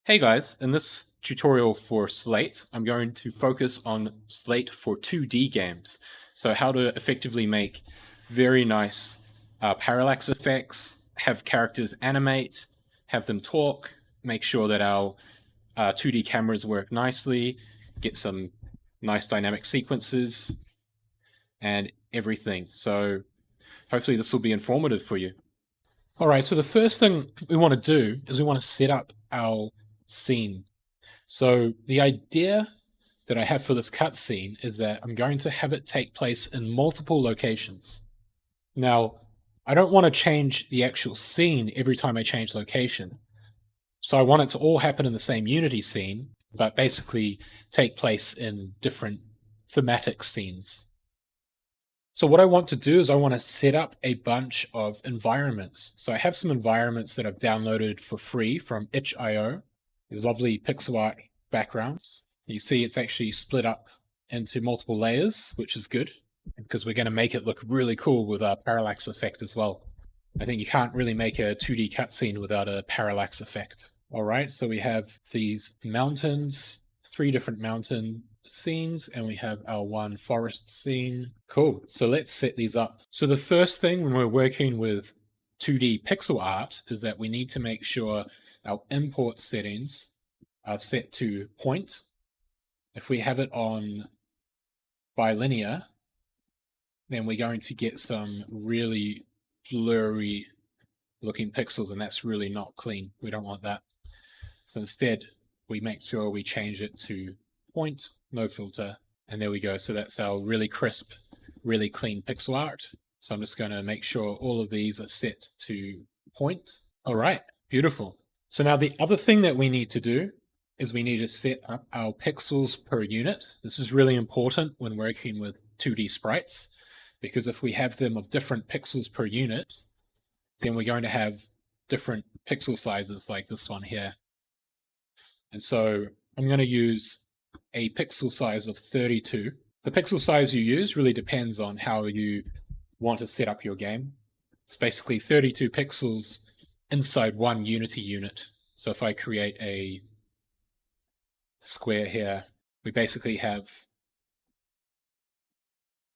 Hey guys, in this tutorial for Slate, I'm going to focus on Slate for 2D games. So how to effectively make very nice parallax effects, have characters animate, have them talk, make sure that our 2D cameras work nicely, get some nice dynamic sequences, and everything. So hopefully this will be informative for you. All right, so the first thing we want to do is we want to set up our scene. So the idea that I have for this cutscene is that I'm going to have it take place in multiple locations. Now, I don't want to change the actual scene every time I change location. So I want it to all happen in the same Unity scene, but basically take place in different thematic scenes. So what I want to do is I want to set up a bunch of environments. So I have some environments that I've downloaded for free from itch.io. These lovely pixel art backgrounds. You see it's actually split up into multiple layers, which is good because we're going to make it look really cool with our parallax effect as well. I think you can't really make a 2D cutscene without a parallax effect. All right, so we have these mountains, 3 different mountain scenes, and we have our one forest scene. Cool. So let's set these up. So the first thing when we're working with 2D pixel art is that we need to make sure our import settings are set to point. If we have it on bilinear, then we're going to get some really blurry looking pixels, and that's really not clean. We don't want that. So instead, we make sure we change it to point, no filter, and there we go. So that's our really crisp, really clean pixel art. So I'm just going to make sure all of these are set to point. All right, beautiful. So now the other thing that we need to do is we need to set up our pixels per unit. This is really important when working with 2D sprites, because if we have them of different pixels per unit, then we're going to have different pixel sizes like this one here. And so I'm going to use a pixel size of 32. The pixel size you use really depends on how you want to set up your game. It's basically 32 pixels inside one Unity unit. So if I create a square here, we basically have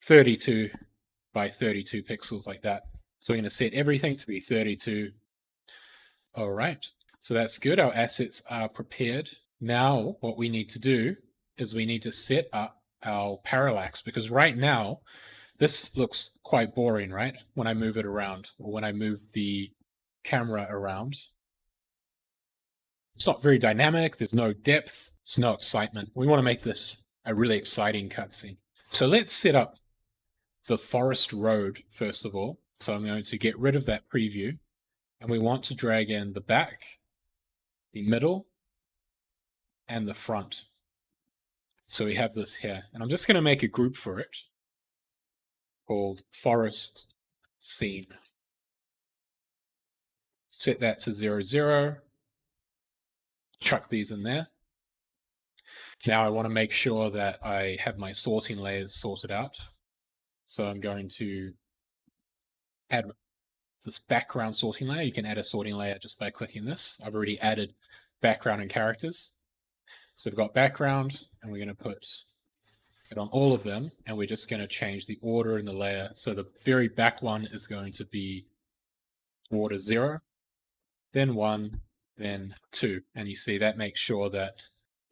32 by 32 pixels like that. So we're going to set everything to be 32. All right, so that's good. Our assets are prepared. Now what we need to do is we need to set up our parallax, because right now this looks quite boring, right? When I move it around, or when I move the camera around. It's not very dynamic, there's no depth, there's no excitement. We want to make this a really exciting cutscene. So let's set up the forest road first of all. So I'm going to get rid of that preview, and we want to drag in the back, the middle, and the front. So we have this here, and I'm just going to make a group for it called forest scene. Set that to 0, 0. Chuck these in there. Now I want to make sure that I have my sorting layers sorted out. So I'm going to add this background sorting layer. You can add a sorting layer just by clicking this. I've already added background and characters. So we've got background, and we're going to put it on all of them, and we're just going to change the order in the layer. So the very back one is going to be order 0, then 1, then 2. And you see that makes sure that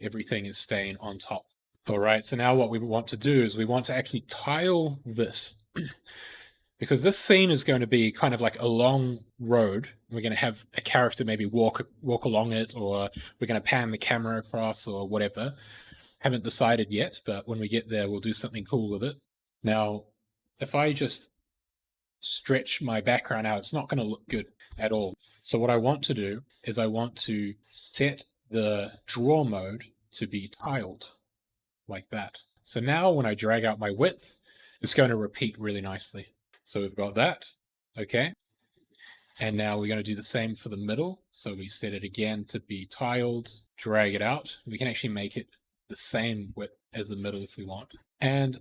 everything is staying on top. All right, so now what we want to do is we want to actually tile this. Because this scene is going to be kind of like a long road. We're going to have a character maybe walk along it, or we're going to pan the camera across, or whatever. Haven't decided yet, but when we get there, we'll do something cool with it. Now, if I just stretch my background out, it's not going to look good at all. So what I want to do is I want to set the draw mode to be tiled, like that. So now when I drag out my width, it's going to repeat really nicely. So we've got that, okay? And now we're going to do the same for the middle. So we set it again to be tiled, drag it out. We can actually make it the same width as the middle if we want. And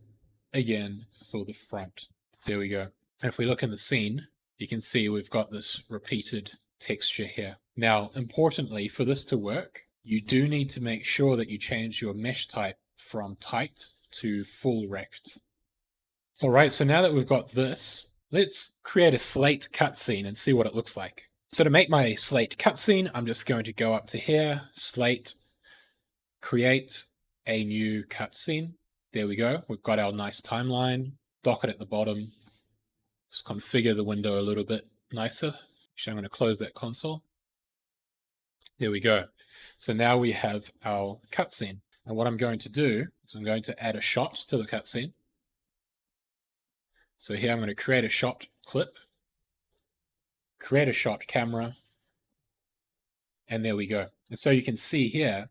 again for the front. There we go. And if we look in the scene, you can see we've got this repeated texture here. Now, importantly, for this to work, you do need to make sure that you change your mesh type from tight to full rect. All right, so now that we've got this, let's create a Slate cutscene and see what it looks like. So to make my Slate cutscene, I'm just going to go up to here, Slate, create a new cutscene. There we go. We've got our nice timeline, docket at the bottom. Just configure the window a little bit nicer. So I'm going to close that console. There we go. So now we have our cutscene. And what I'm going to do is I'm going to add a shot to the cutscene. So here I'm going to create a shot clip, create a shot camera, and there we go. And so you can see here,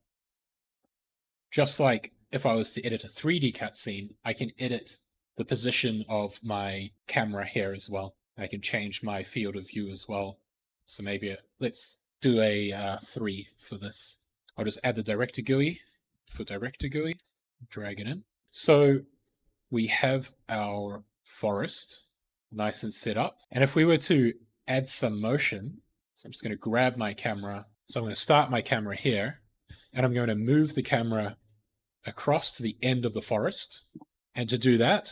just like if I was to edit a 3D cutscene, I can edit the position of my camera here as well. I can change my field of view as well. So maybe let's do a 3 for this. I'll just add the director GUI for director GUI, drag it in. So we have our forest nice and set up. And if we were to add some motion, so I'm just going to grab my camera. So I'm going to start my camera here, and I'm going to move the camera across to the end of the forest. And to do that,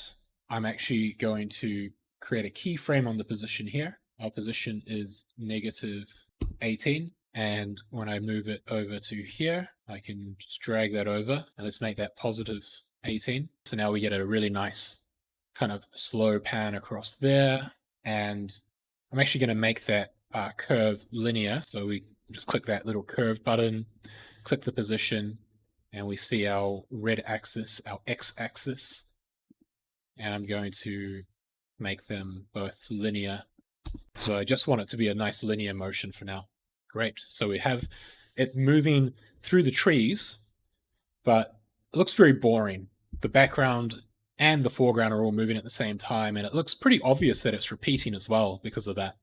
I'm actually going to create a keyframe on the position here. Our position is -18. And when I move it over to here, I can just drag that over, and let's make that +18. So now we get a really nice kind of slow pan across there. And I'm actually going to make that curve linear. So we just click that little curve button, click the position, and we see our red axis, our x-axis. And I'm going to make them both linear. So I just want it to be a nice linear motion for now. Great. So we have it moving through the trees, but it looks very boring. The background and the foreground are all moving at the same time, and it looks pretty obvious that it's repeating as well because of that.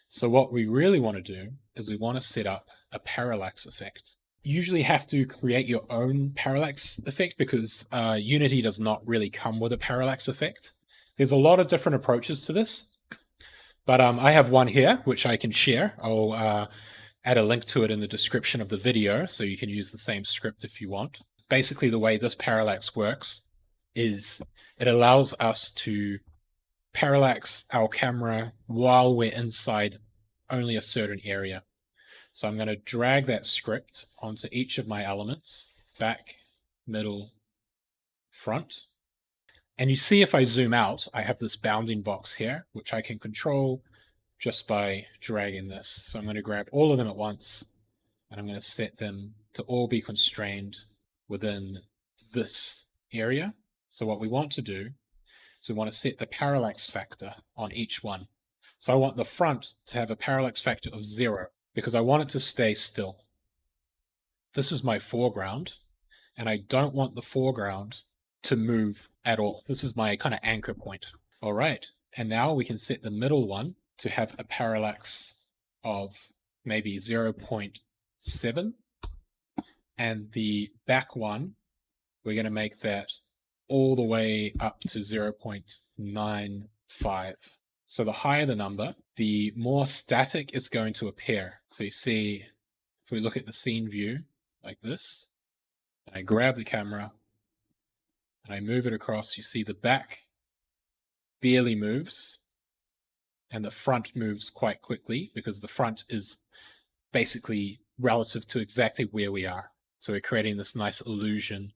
So what we really want to do is we want to set up a parallax effect. You usually have to create your own parallax effect because Unity does not really come with a parallax effect. There's a lot of different approaches to this, but I have one here which I can share. I'll add a link to it in the description of the video so you can use the same script if you want. Basically, the way this parallax works is it allows us to parallax our camera while we're inside only a certain area. So I'm going to drag that script onto each of my elements, back, middle, front. And you see if I zoom out, I have this bounding box here, which I can control just by dragging this. So I'm going to grab all of them at once, and I'm going to set them to all be constrained within this area. So what we want to do is we want to set the parallax factor on each one. So I want the front to have a parallax factor of 0 because I want it to stay still. This is my foreground, and I don't want the foreground to move at all. This is my kind of anchor point. All right, and now we can set the middle one to have a parallax of maybe 0.7, and the back one, we're going to make that all the way up to 0.95. So the higher the number, the more static it's going to appear. So you see, if we look at the scene view like this, and I grab the camera and I move it across, you see the back barely moves and the front moves quite quickly because the front is basically relative to exactly where we are. So we're creating this nice illusion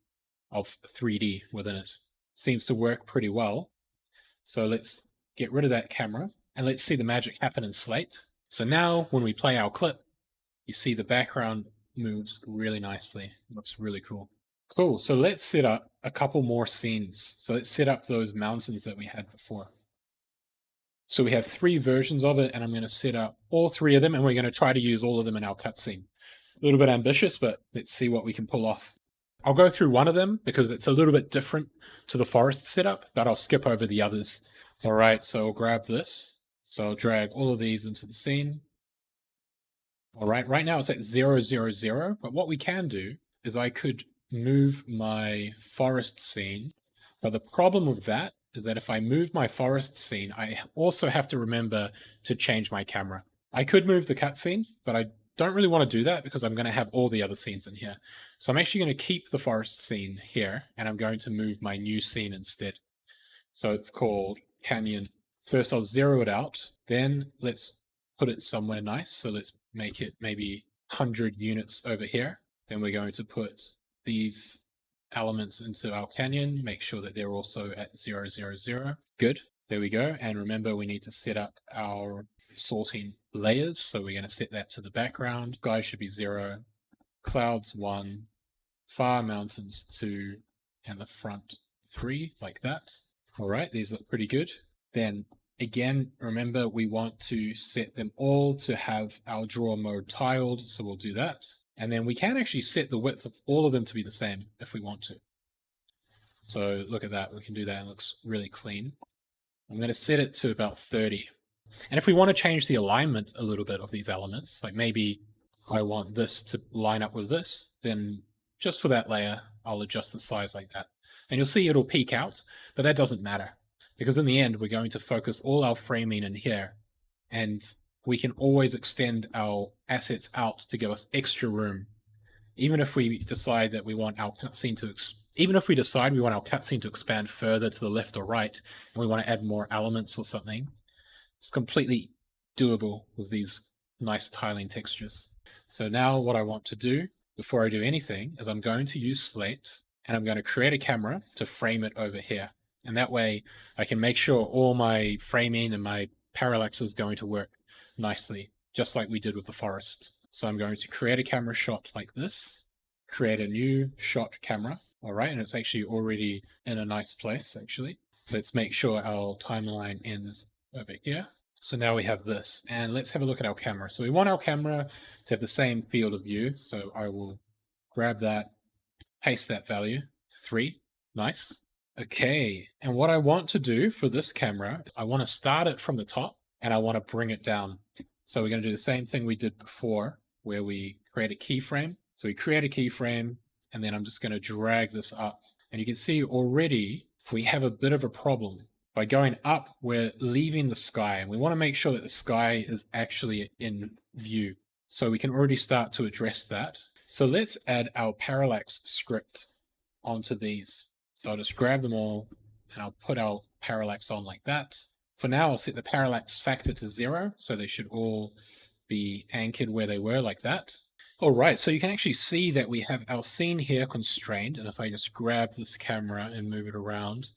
of 3D within it. Seems to work pretty well. So let's get rid of that camera and let's see the magic happen in Slate. So now when we play our clip, you see the background moves really nicely. It looks really cool. Cool, so let's set up a couple more scenes. So let's set up those mountains that we had before. So we have 3 versions of it, and I'm going to set up all 3 of them, and we're going to try to use all of them in our cutscene. A little bit ambitious, but let's see what we can pull off. I'll go through one of them because it's a little bit different to the forest setup, but I'll skip over the others. All right, so I'll grab this. So I'll drag all of these into the scene. All right, right now it's at 0, 0, 0, but what we can do is I could move my forest scene, but the problem with that is that if I move my forest scene, I also have to remember to change my camera. I could move the cutscene, but I don't really want to do that because I'm going to have all the other scenes in here. So I'm actually going to keep the forest scene here, and I'm going to move my new scene instead. So it's called Canyon. First, I'll zero it out. Then let's put it somewhere nice. So let's make it maybe 100 units over here. Then we're going to put these elements into our canyon. Make sure that they're also at 0, 0, 0. Good. There we go. And remember, we need to set up our sorting layers. So we're going to set that to the background. Sky should be 0, clouds 1, far mountains 2, and the front 3, like that. All right, these look pretty good. Then again, remember we want to set them all to have our draw mode tiled, so we'll do that. And then we can actually set the width of all of them to be the same if we want to. So look at that, we can do that, and it looks really clean. I'm going to set it to about 30. And if we want to change the alignment a little bit of these elements, like maybe I want this to line up with this, then just for that layer, I'll adjust the size like that. And you'll see it'll peak out, but that doesn't matter because in the end, we're going to focus all our framing in here, and we can always extend our assets out to give us extra room. Even if we decide that we want our cutscene to expand further to the left or right, and we want to add more elements or something, it's completely doable with these nice tiling textures. So now what I want to do before I do anything is I'm going to use Slate, and I'm going to create a camera to frame it over here. And that way I can make sure all my framing and my parallax is going to work nicely, just like we did with the forest. So I'm going to create a camera shot like this, create a new shot camera. All right, and it's actually already in a nice place, actually. Let's make sure our timeline ends over here. So now we have this, and let's have a look at our camera. So we want our camera to have the same field of view. So I will grab that, paste that value, 3, nice. Okay, and what I want to do for this camera, I want to start it from the top and I want to bring it down. So we're going to do the same thing we did before where we create a keyframe. So we create a keyframe, and then I'm just going to drag this up. And you can see already we have a bit of a problem. By going up, we're leaving the sky, and we want to make sure that the sky is actually in view. So we can already start to address that. So let's add our parallax script onto these. So I'll just grab them all and I'll put our parallax on like that. For now, I'll set the parallax factor to 0, so they should all be anchored where they were like that. All right, so you can actually see that we have our scene here constrained, and if I just grab this camera and move it around,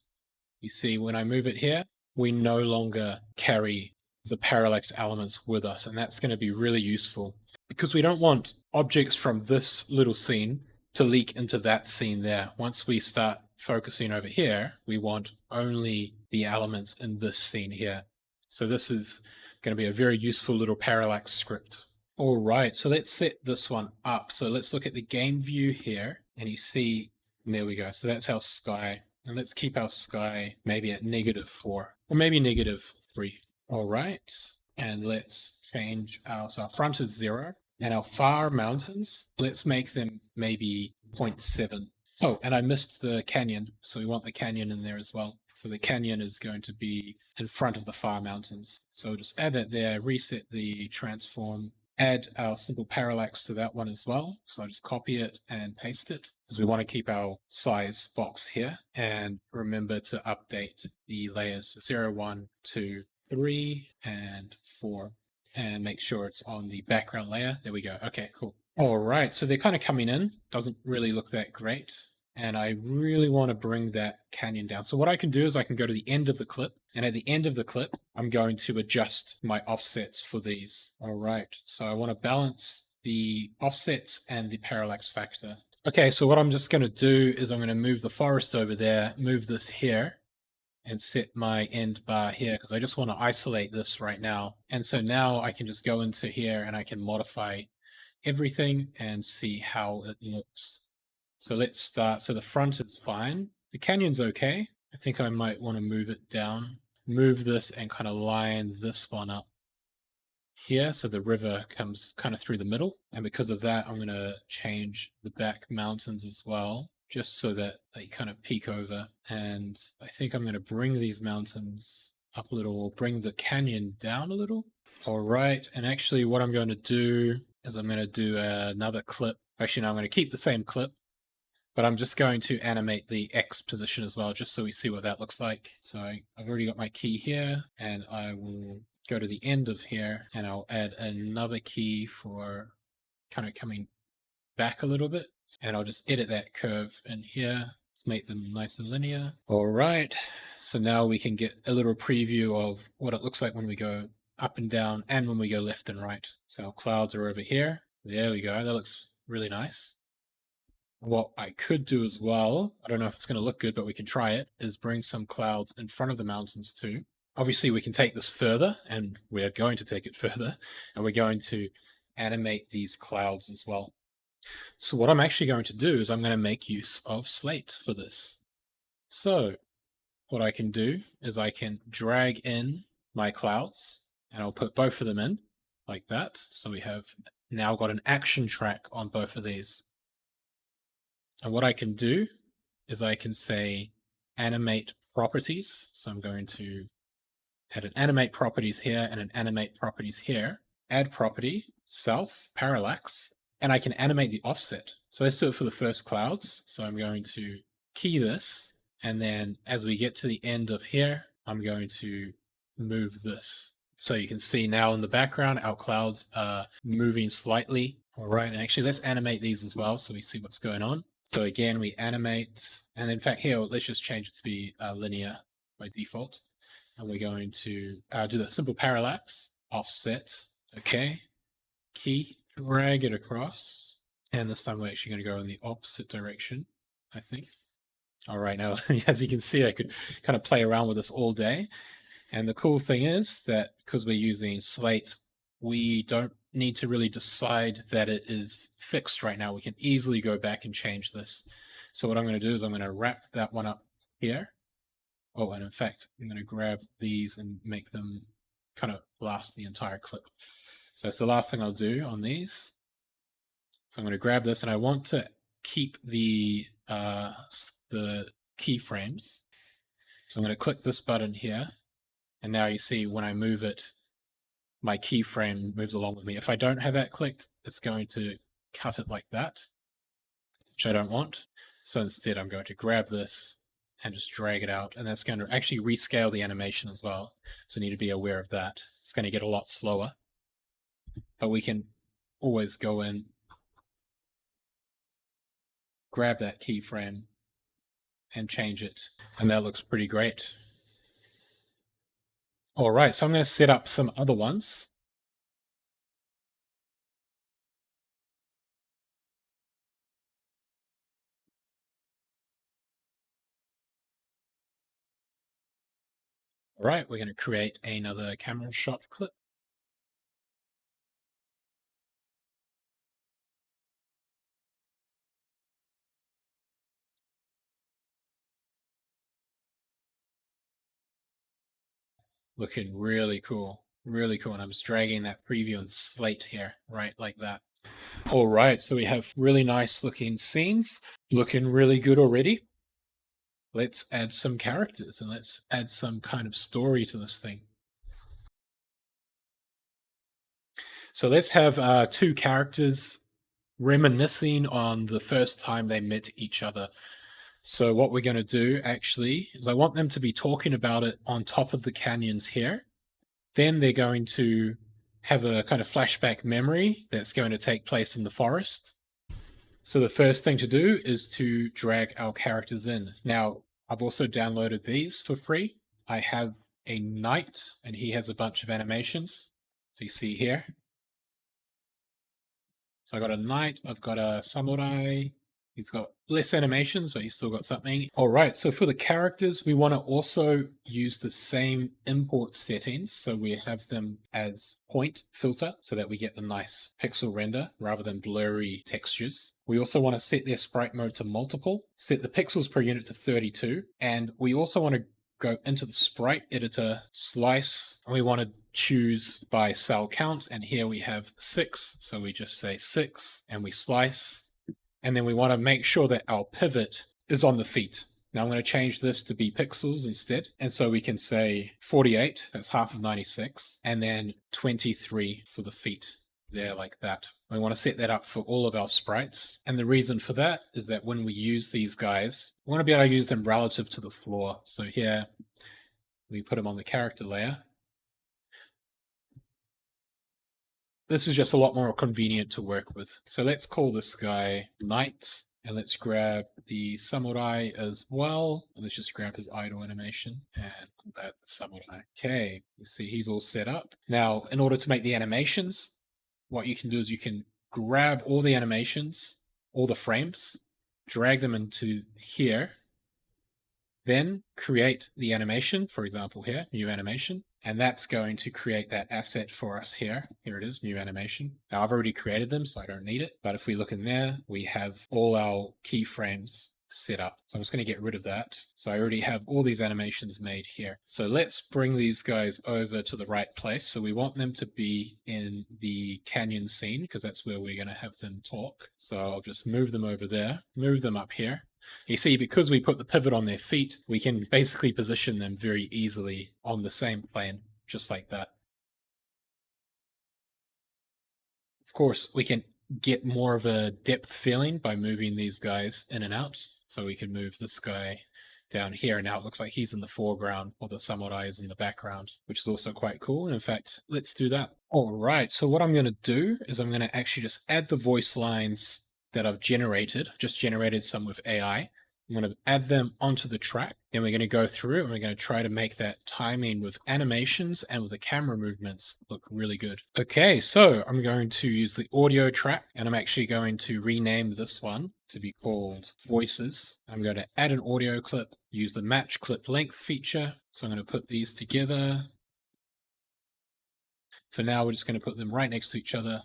you see when I move it here, we no longer carry the parallax elements with us, and that's going to be really useful because we don't want objects from this little scene to leak into that scene there. Once we start focusing over here, we want only the elements in this scene here. So this is going to be a very useful little parallax script. All right, so let's set this one up. So let's look at the game view here, and you see, and there we go. So that's our sky. And let's keep our sky maybe at -4 or maybe -3. All right, and let's change so our front is 0, and our far mountains, let's make them maybe 0.7. Oh, and I missed the canyon, so we want the canyon in there as well. So the canyon is going to be in front of the far mountains. So just add that there, reset the transform, add our simple parallax to that one as well. So I just copy it and paste it because we want to keep our size box here. And remember to update the layers 0, 1, 2, 3, and 4. And make sure it's on the background layer. There we go. Okay, cool. All right, so they're kind of coming in. Doesn't really look that great. And I really want to bring that canyon down. So what I can do is I can go to the end of the clip, and at the end of the clip, I'm going to adjust my offsets for these. All right, so I want to balance the offsets and the parallax factor. Okay, so what I'm just going to do is I'm going to move the forest over there, move this here, and set my end bar here because I just want to isolate this right now. And so now I can just go into here and I can modify everything and see how it looks. So let's start. So the front is fine. The canyon's okay. I think I might want to move it down, move this and kind of line this one up here. So the river comes kind of through the middle. And because of that, I'm going to change the back mountains as well, just so that they kind of peek over. And I think I'm going to bring these mountains up a little, or bring the canyon down a little. All right. And actually what I'm going to do is I'm going to do another clip. Actually, no, I'm going to keep the same clip, but I'm just going to animate the X position as well, just so we see what that looks like. So I've already got my key here, and I will go to the end of here, and I'll add another key for kind of coming back a little bit, and I'll just edit that curve in here, make them nice and linear. All right, so now we can get a little preview of what it looks like when we go up and down and when we go left and right. So our clouds are over here. There we go, that looks really nice. What I could do as well, I don't know if it's going to look good, but we can try it, is bring some clouds in front of the mountains too. Obviously, we can take this further, and we're going to take it further, and we're going to animate these clouds as well. So what I'm actually going to do is I'm going to make use of Slate for this. So what I can do is I can drag in my clouds, and I'll put both of them in like that. So we have now got an action track on both of these. And what I can do is I can say animate properties. So I'm going to add an animate properties here and an animate properties here. Add property, self, parallax, and I can animate the offset. So let's do it for the first clouds. So I'm going to key this, and then as we get to the end of here, I'm going to move this. So you can see now in the background, our clouds are moving slightly. All right, and actually let's animate these as well so we see what's going on. So again, we animate, and in fact here, let's just change it to be linear by default. And we're going to do the simple parallax, offset, okay, key, drag it across, and this time we're actually going to go in the opposite direction, I think. All right, now, as you can see, I could kind of play around with this all day. And the cool thing is that because we're using Slate, we don't need to really decide that it is fixed right now. We can easily go back and change this. So what I'm going to do is I'm going to wrap that one up here. Oh, and in fact, I'm going to grab these and make them kind of last the entire clip. So that's the last thing I'll do on these. So I'm going to grab this, and I want to keep the keyframes. So I'm going to click this button here, and now you see when I move it, my keyframe moves along with me. If I don't have that clicked, it's going to cut it like that, which I don't want. So instead, I'm going to grab this and just drag it out, and that's going to actually rescale the animation as well. So you need to be aware of that. It's going to get a lot slower, but we can always go in, grab that keyframe, and change it, and that looks pretty great. All right, so I'm going to set up some other ones. All right, we're going to create another camera shot clip. Looking really cool, really cool. And I'm just dragging that preview and Slate here, right, like that. All right, so we have really nice looking scenes, looking really good already. Let's add some characters and let's add some kind of story to this thing. So let's have two characters reminiscing on the first time they met each other. So what we're going to do actually is I want them to be talking about it on top of the canyons here. Then they're going to have a kind of flashback memory that's going to take place in the forest. So the first thing to do is to drag our characters in. Now, I've also downloaded these for free. I have a knight, and he has a bunch of animations. So you see here. So I got a knight, I've got a samurai. He's got less animations, but he's still got something. All right, so for the characters, we want to also use the same import settings. So we have them as point filter so that we get the nice pixel render rather than blurry textures. We also want to set their sprite mode to multiple, set the pixels per unit to 32, and we also want to go into the sprite editor, slice, and we want to choose by cell count, and here we have 6, so we just say 6 and we slice, and then we want to make sure that our pivot is on the feet. Now I'm going to change this to be pixels instead, and so we can say 48, that's half of 96, and then 23 for the feet there, like that. We want to set that up for all of our sprites. And the reason for that is that when we use these guys, we want to be able to use them relative to the floor. So here, we put them on the character layer. This is just a lot more convenient to work with. So let's call this guy Knight, and let's grab the samurai as well. And let's just grab his idle animation and call that the samurai. Okay, you see he's all set up. Now, in order to make the animations, what you can do is you can grab all the animations, all the frames, drag them into here, then create the animation, for example here, new animation, and that's going to create that asset for us here. Here it is, new animation. Now I've already created them, so I don't need it, but if we look in there, we have all our keyframes set up. So I'm just going to get rid of that. So I already have all these animations made here. So let's bring these guys over to the right place. So we want them to be in the canyon scene because that's where we're going to have them talk. So I'll just move them over there, move them up here. You see, because we put the pivot on their feet, we can basically position them very easily on the same plane, just like that. Of course, we can get more of a depth feeling by moving these guys in and out. So we can move this guy down here. Now it looks like he's in the foreground while the samurai is in the background, which is also quite cool. And in fact, let's do that. All right, so what I'm going to do is I'm going to actually just add the voice lines that I've generated, just generated some with AI. I'm going to add them onto the track. Then we're going to go through and we're going to try to make that timing with animations and with the camera movements look really good. Okay, so I'm going to use the audio track and I'm actually going to rename this one to be called Voices. I'm going to add an audio clip, use the match clip length feature. So I'm going to put these together. For now, we're just going to put them right next to each other.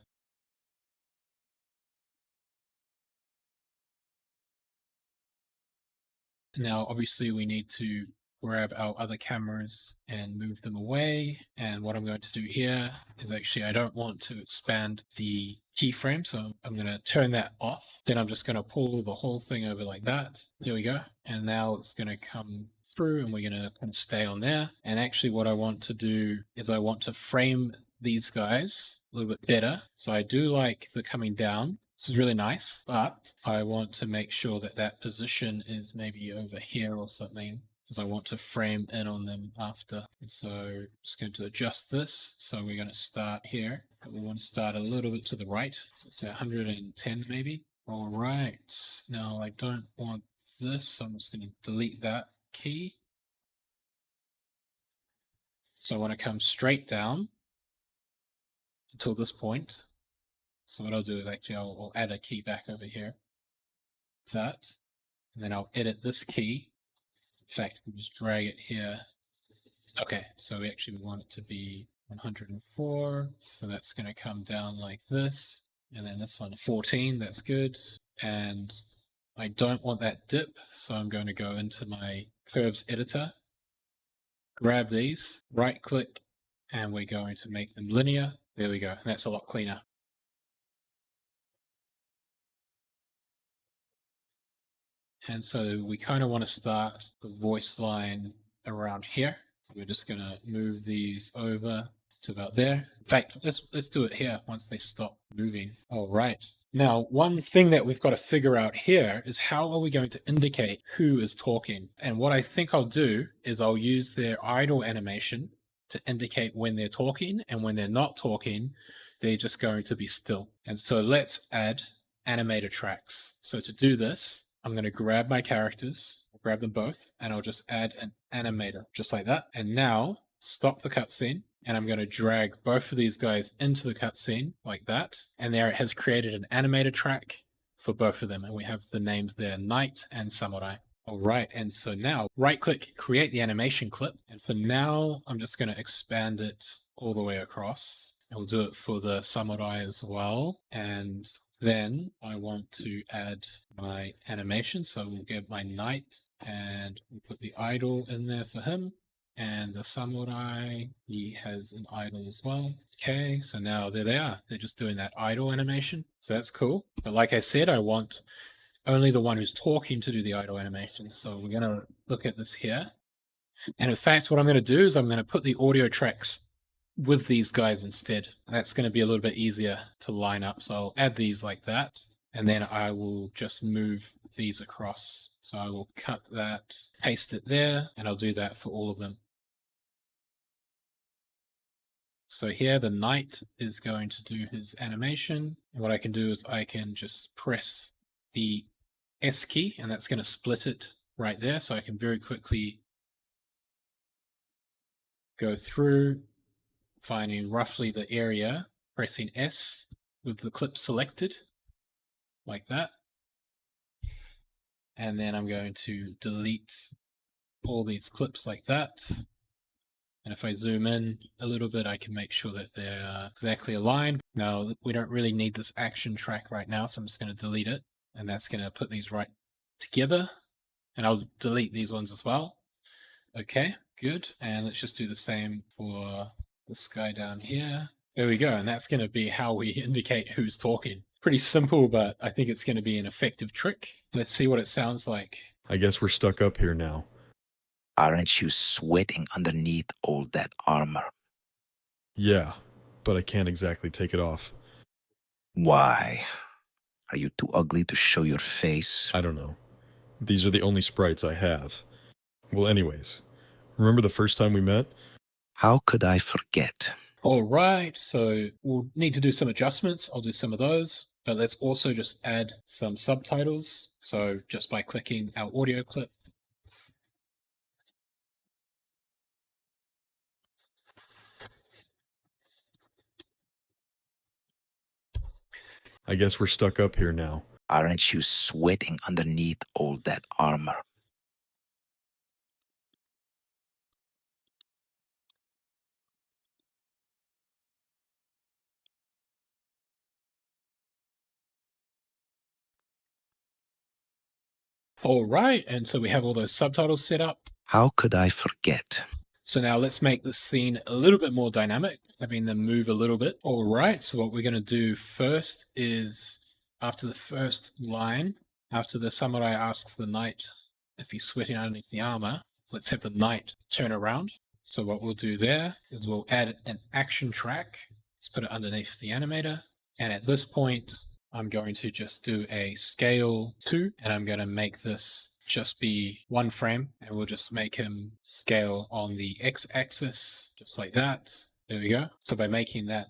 Now, obviously, we need to grab our other cameras and move them away. And what I'm going to do here is actually, I don't want to expand the keyframe, so I'm going to turn that off. Then I'm just going to pull the whole thing over like that. There we go. And now it's going to come through and we're going to kind of stay on there. And actually what I want to do is I want to frame these guys a little bit better. So I do like the coming down. This is really nice, but I want to make sure that that position is maybe over here or something because I want to frame in on them after. So I'm just going to adjust this. So we're going to start here, but we want to start a little bit to the right. So it's 110 maybe. All right. Now I don't want this, so I'm just going to delete that key. So I want to come straight down until this point. So what I'll do is actually I'll add a key back over here. That. And then I'll edit this key. In fact, we'll just drag it here. Okay, so we actually want it to be 104. So that's going to come down like this. And then this one, 14, that's good. And I don't want that dip, so I'm going to go into my curves editor, grab these, right click, and we're going to make them linear. There we go. That's a lot cleaner. And so we kind of want to start the voice line around here. So we're just going to move these over to about there. In fact, let's do it here once they stop moving. All right. Now, one thing that we've got to figure out here is how are we going to indicate who is talking? And what I think I'll do is I'll use their idle animation to indicate when they're talking, and when they're not talking, they're just going to be still. And so let's add animator tracks. So to do this, I'm going to grab my characters, grab them both, and I'll just add an animator, just like that. And now stop the cutscene, and I'm going to drag both of these guys into the cutscene like that. And there it has created an animator track for both of them. And we have the names there, Knight and Samurai. All right, and so now right click, create the animation clip. And for now, I'm just going to expand it all the way across. And we'll do it for the samurai as well. And then I want to add my animation. So we'll get my knight and we'll put the idol in there for him. And the samurai, he has an idol as well. Okay, so now there they are. They're just doing that idol animation. So that's cool. But like I said, I want only the one who's talking to do the idle animation. So we're going to look at this here. And in fact, what I'm going to do is I'm going to put the audio tracks with these guys instead. That's going to be a little bit easier to line up. So I'll add these like that, and then I will just move these across. So I will cut that, paste it there, and I'll do that for all of them. So here the knight is going to do his animation. And what I can do is I can just press the S key, and that's going to split it right there. So I can very quickly go through, finding roughly the area, pressing S with the clip selected, like that. And then I'm going to delete all these clips like that. And if I zoom in a little bit, I can make sure that they're exactly aligned. Now, we don't really need this action track right now, so I'm just going to delete it. And that's going to put these right together. And I'll delete these ones as well. Okay, good. And let's just do the same for this guy down here. There we go. And that's going to be how we indicate who's talking. Pretty simple, but I think it's going to be an effective trick. Let's see what it sounds like. I guess we're stuck up here now. Aren't you sweating underneath all that armor? Yeah, but I can't exactly take it off. Why? Are you too ugly to show your face? I don't know. These are the only sprites I have. Well, anyways, remember the first time we met? How could I forget? All right, so we'll need to do some adjustments. I'll do some of those, but let's also just add some subtitles. So just by clicking our audio clip. I guess we're stuck up here now. Aren't you sweating underneath all that armor? All right, and so we have all those subtitles set up. How could I forget? So now let's make the scene a little bit more dynamic, having them move a little bit. All right, so what we're going to do first is after the first line, after the samurai asks the knight if he's sweating underneath the armor, let's have the knight turn around. So what we'll do there is we'll add an action track. Let's put it underneath the animator. And at this point, I'm going to just do a scale 2, and I'm going to make this just be one frame, and we'll just make him scale on the x-axis, just like that. There we go. So by making that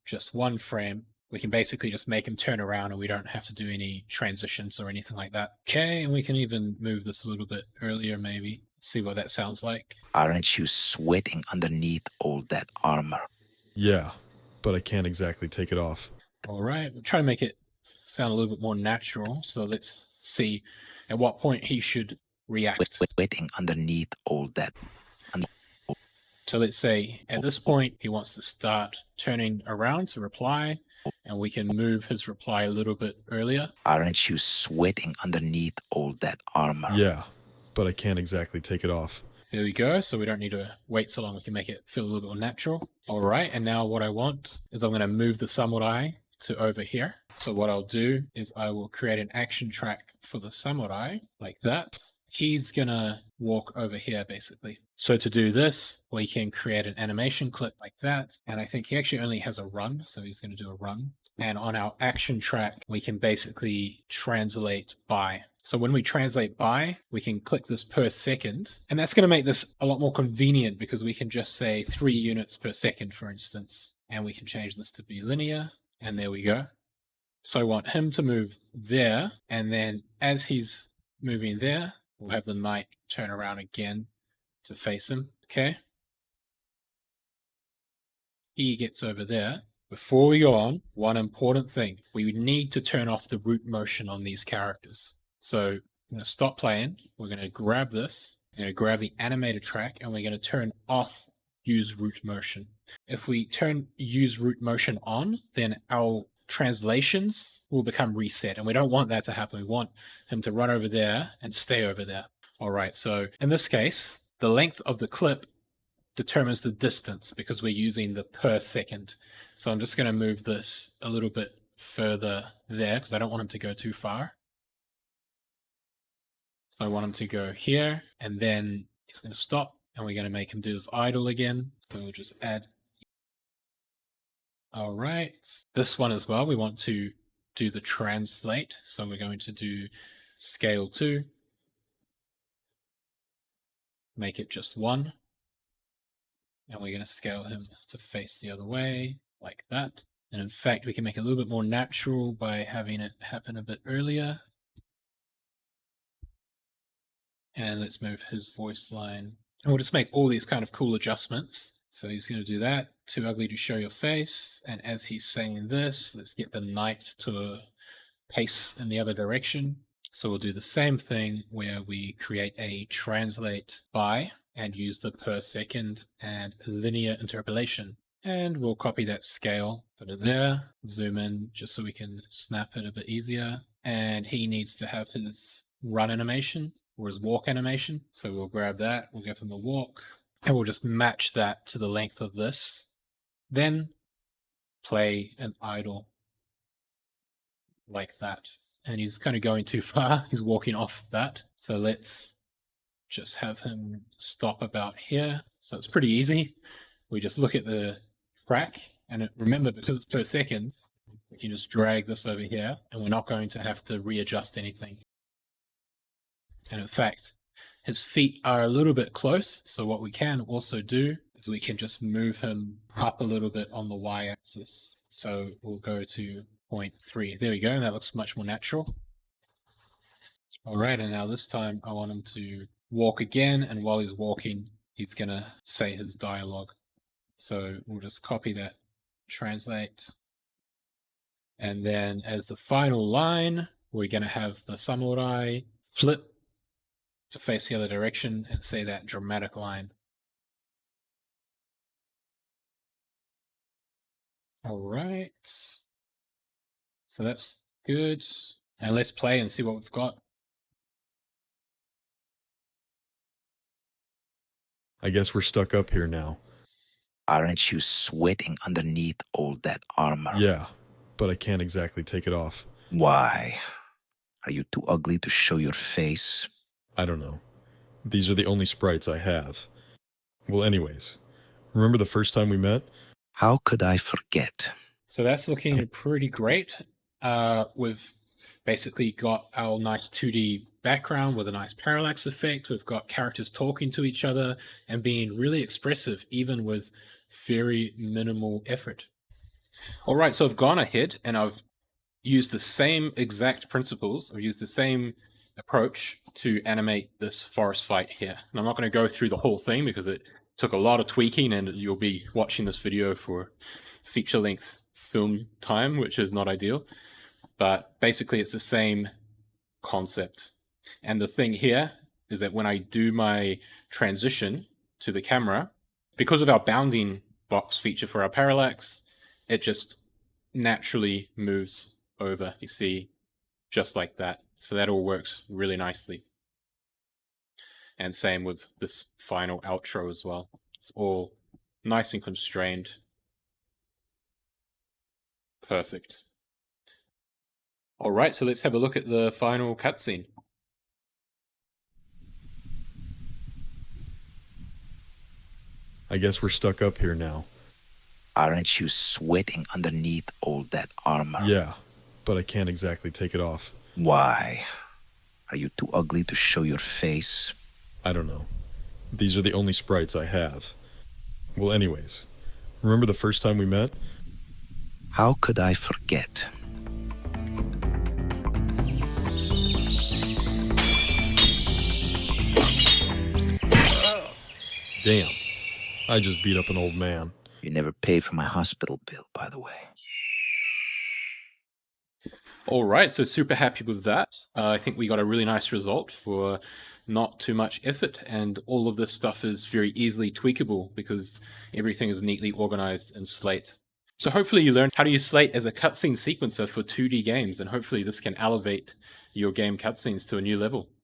just one frame, we can basically just make him turn around, and we don't have to do any transitions or anything like that. Okay, and we can even move this a little bit earlier, maybe. See what that sounds like. Aren't you sweating underneath all that armor? Yeah, but I can't exactly take it off. All right, we'll try to make it sound a little bit more natural. So let's see at what point he should react. Sweating underneath all that. So let's say at this point he wants to start turning around to reply, and we can move his reply a little bit earlier. Aren't you sweating underneath all that armor? Yeah, but I can't exactly take it off. There we go. So we don't need to wait so long. We can make it feel a little bit more natural. All right. And now what I want is I'm going to move the samurai to over here. So what I'll do is I will create an action track for the samurai like that. He's going to walk over here basically. So to do this, we can create an animation clip like that. And I think he actually only has a run. So he's going to do a run. And on our action track, we can basically translate by. So when we translate by, we can click this per second. And that's going to make this a lot more convenient because we can just say 3 units per second, for instance. And we can change this to be linear. And there we go. So I want him to move there. And then as he's moving there, we'll have the knight turn around again to face him. Okay. He gets over there. Before we go on, one important thing. We need to turn off the root motion on these characters. So I'm going to stop playing. We're going to grab this. We're going to grab the animator track, and we're going to turn off use root motion. If we turn use root motion on, then our translations will become reset, and we don't want that to happen. We want him to run over there and stay over there. All right, so in this case, the length of the clip determines the distance because we're using the per second. So I'm just going to move this a little bit further there because I don't want him to go too far. So I want him to go here, and then he's going to stop, and we're going to make him do his idle again. So we'll just add All right. This one as well, we want to do the translate. So we're going to do scale 2. Make it just 1. And we're going to scale him to face the other way, like that. And in fact, we can make it a little bit more natural by having it happen a bit earlier. And let's move his voice line. And we'll just make all these kind of cool adjustments. So he's going to do that. Too ugly to show your face. And as he's saying this, let's get the knight to pace in the other direction. So we'll do the same thing where we create a translate by and use the per second and linear interpolation. And we'll copy that scale, put it there, zoom in just so we can snap it a bit easier. And he needs to have his run animation or his walk animation. So we'll grab that, we'll give him the walk, and we'll just match that to the length of this. Then play an idle like that. And he's kind of going too far. He's walking off that. So let's just have him stop about here. So it's pretty easy. We just look at the track, and remember, because it's per second, we can just drag this over here, and we're not going to have to readjust anything. And in fact, his feet are a little bit close, so what we can also do is we can just move him up a little bit on the y-axis. So we'll go to 0.3. There we go, and that looks much more natural. All right, and now this time I want him to walk again, and while he's walking, he's gonna say his dialogue. So we'll just copy that, translate, and then as the final line, we're gonna have the samurai flip to face the other direction and say that dramatic line. All right. So that's good. And let's play and see what we've got. I guess we're stuck up here now. Aren't you sweating underneath all that armor? Yeah, but I can't exactly take it off. Why? Are you too ugly to show your face? I don't know. These are the only sprites I have. Well, anyways, remember the first time we met? How could I forget? So that's looking pretty great. We've basically got our nice 2D background with a nice parallax effect. We've got characters talking to each other and being really expressive, even with very minimal effort. All right, so I've gone ahead and I've used the same exact principles. I've used the same approach to animate this forest fight here. And I'm not going to go through the whole thing because it took a lot of tweaking, and you'll be watching this video for feature-length film time, which is not ideal. But basically it's the same concept. And the thing here is that when I do my transition to the camera, because of our bounding box feature for our parallax, it just naturally moves over, you see, just like that. So that all works really nicely. And same with this final outro as well. It's all nice and constrained. Perfect. All right, so let's have a look at the final cutscene. I guess we're stuck up here now. Aren't you sweating underneath all that armor? Yeah, but I can't exactly take it off. Why? Are you too ugly to show your face? I don't know. These are the only sprites I have. Well, anyways, remember the first time we met? How could I forget? Damn, I just beat up an old man. You never paid for my hospital bill, by the way. All right, so super happy with that. I think we got a really nice result for not too much effort, and all of this stuff is very easily tweakable because everything is neatly organized in Slate. So hopefully you learned how to use Slate as a cutscene sequencer for 2D games, and hopefully this can elevate your game cutscenes to a new level.